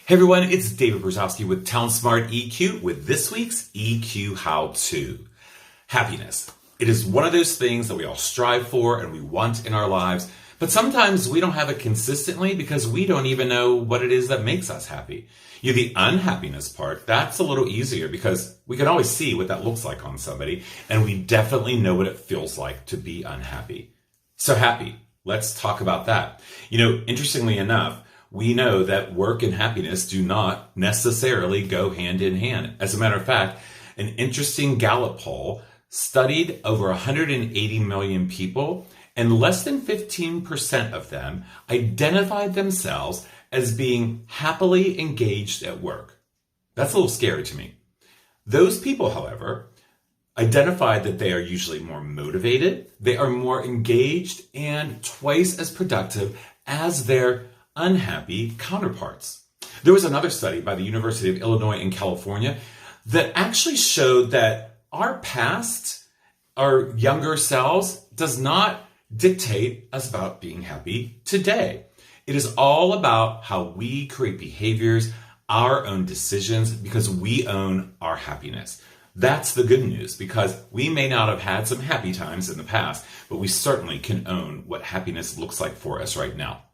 Hey everyone, it's David Brzezowski with Town Smart EQ with this week's EQ How To. Happiness. It is one of those things that we all strive for and we want in our lives, but sometimes we don't have it consistently because we don't even know what it is that makes us happy. The unhappiness part, that's a little easier because we can always see what that looks like on somebody, and we definitely know what it feels like to be unhappy. So happy. Let's talk about that. Interestingly enough, we know that work and happiness do not necessarily go hand in hand. As a matter of fact, an interesting Gallup poll studied over 180 million people, and less than 15% of them identified themselves as being happily engaged at work. That's a little scary to me. Those people, however, identified that they are usually more motivated, they are more engaged, and twice as productive as their unhappy counterparts. There was another study by the University of Illinois in California that actually showed that our past, our younger selves, does not dictate us about being happy today. It is all about how we create behaviors, our own decisions, because we own our happiness. That's the good news, because we may not have had some happy times in the past, but we certainly can own what happiness looks like for us right now.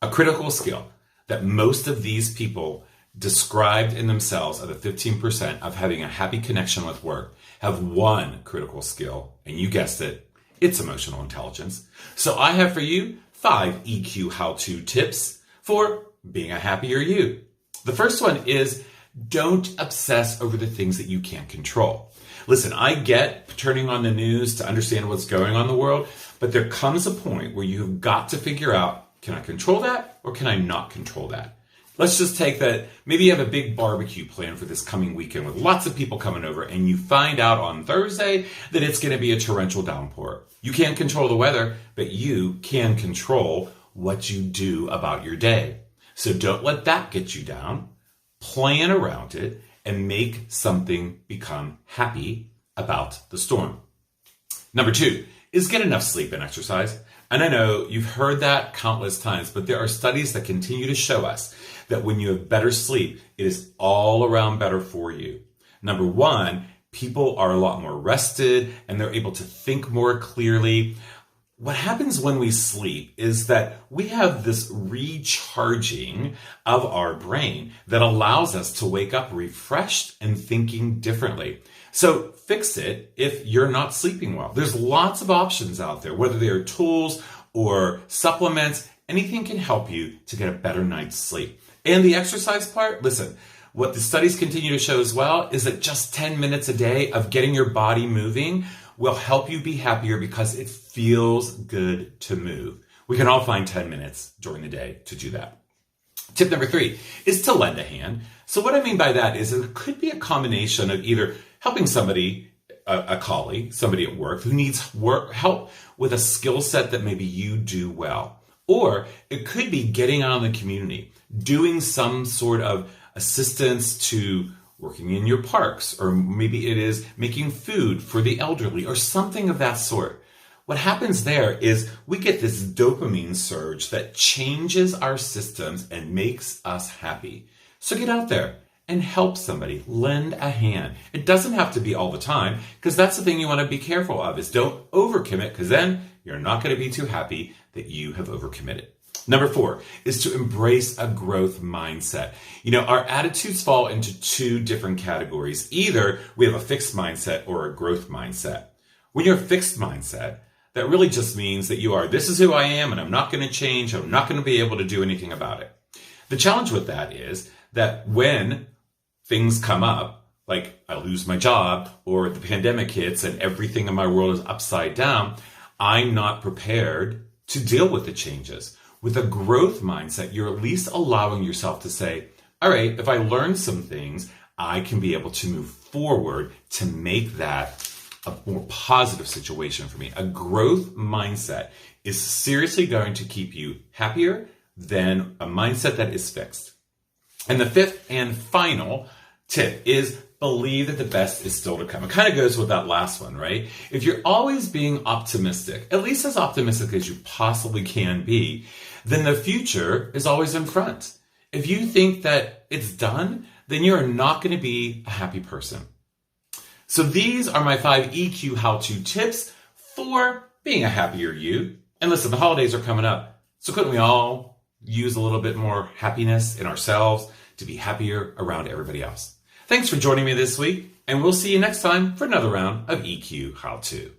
A critical skill that most of these people described in themselves of the 15% of having a happy connection with work have one critical skill, and you guessed it, it's emotional intelligence. So I have for you 5 EQ how-to tips for being a happier you. The first one is don't obsess over the things that you can't control. Listen, I get turning on the news to understand what's going on in the world, but there comes a point where you've got to figure out, can I control that or can I not control that? Let's just take that. Maybe you have a big barbecue plan for this coming weekend with lots of people coming over, and you find out on Thursday that it's going to be a torrential downpour. You can't control the weather, but you can control what you do about your day. So don't let that get you down. Plan around it and make something become happy about the storm. Number 2 is get enough sleep and exercise. And I know you've heard that countless times, but there are studies that continue to show us that when you have better sleep, it is all around better for you. Number 1, people are a lot more rested and they're able to think more clearly. What happens when we sleep is that we have this recharging of our brain that allows us to wake up refreshed and thinking differently. So fix it if you're not sleeping well. There's lots of options out there, whether they're tools or supplements, anything can help you to get a better night's sleep. And the exercise part, listen, what the studies continue to show as well is that just 10 minutes a day of getting your body moving will help you be happier because it feels good to move. We can all find 10 minutes during the day to do that. Tip number 3 is to lend a hand. So what I mean by that is it could be a combination of either helping somebody, a colleague, somebody at work who needs help with a skill set that maybe you do well. Or it could be getting out in the community, doing some sort of assistance to working in your parks, or maybe it is making food for the elderly or something of that sort. What happens there is we get this dopamine surge that changes our systems and makes us happy. So get out there and help somebody, lend a hand. It doesn't have to be all the time, because that's the thing you want to be careful of, is don't overcommit, because then you're not going to be too happy that you have overcommitted. Number 4 is to embrace a growth mindset. Our attitudes fall into 2 different categories. Either we have a fixed mindset or a growth mindset. When you're a fixed mindset, that really just means that you are, this is who I am and I'm not going to change. I'm not going to be able to do anything about it. The challenge with that is that when things come up, like I lose my job or the pandemic hits and everything in my world is upside down, I'm not prepared to deal with the changes. With a growth mindset, you're at least allowing yourself to say, all right, if I learn some things, I can be able to move forward to make that a more positive situation for me. A growth mindset is seriously going to keep you happier than a mindset that is fixed. And the 5th and final tip is believe that the best is still to come. It kind of goes with that last one, right? If you're always being optimistic, at least as optimistic as you possibly can be, then the future is always in front. If you think that it's done, then you're not going to be a happy person. So these are my 5 EQ how-to tips for being a happier you. And listen, the holidays are coming up. So couldn't we all use a little bit more happiness in ourselves to be happier around everybody else? Thanks for joining me this week, and we'll see you next time for another round of EQ How To.